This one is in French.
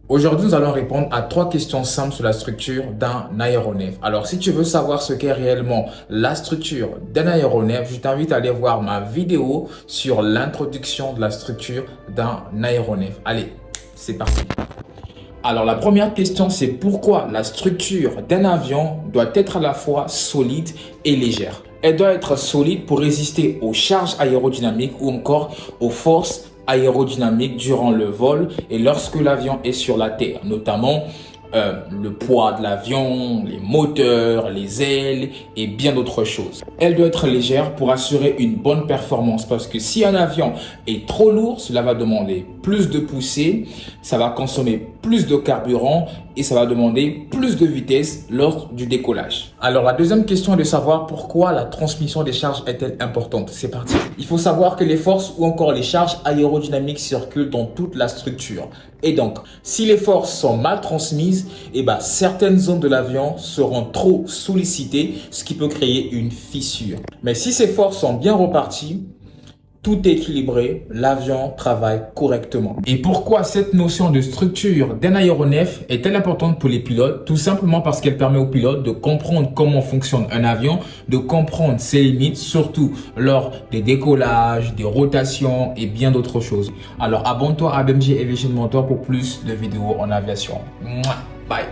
Aujourd'hui, nous allons répondre à 3 questions simples sur la structure d'un aéronef. Alors, si tu veux savoir ce qu'est réellement la structure d'un aéronef, je t'invite à aller voir ma vidéo sur l'introduction de la structure d'un aéronef. Allez, c'est parti. Alors, la première question, c'est pourquoi la structure d'un avion doit être à la fois solide et légère. Elle doit être solide pour résister aux charges aérodynamiques ou encore aux forces aérodynamique durant le vol et lorsque l'avion est sur la terre, notamment le poids de l'avion, les moteurs, les ailes et bien d'autres choses. Elle doit être légère pour assurer une bonne performance parce que si un avion est trop lourd, cela va demander plus de poussée, ça va consommer plus de carburant et ça va demander plus de vitesse lors du décollage. Alors la deuxième question est de savoir pourquoi la transmission des charges est-elle importante. C'est parti. Il faut savoir que les forces ou encore les charges aérodynamiques circulent dans toute la structure. Et donc, si les forces sont mal transmises, certaines zones de l'avion seront trop sollicitées, ce qui peut créer une fissure. Mais si ces forces sont bien reparties, tout est équilibré, l'avion travaille correctement. Et pourquoi cette notion de structure d'un aéronef est-elle importante pour les pilotes? Tout simplement parce qu'elle permet aux pilotes de comprendre comment fonctionne un avion, de comprendre ses limites, surtout lors des décollages, des rotations et bien d'autres choses. Alors abonne-toi à BMG Aviation Mentor pour plus de vidéos en aviation. Bye!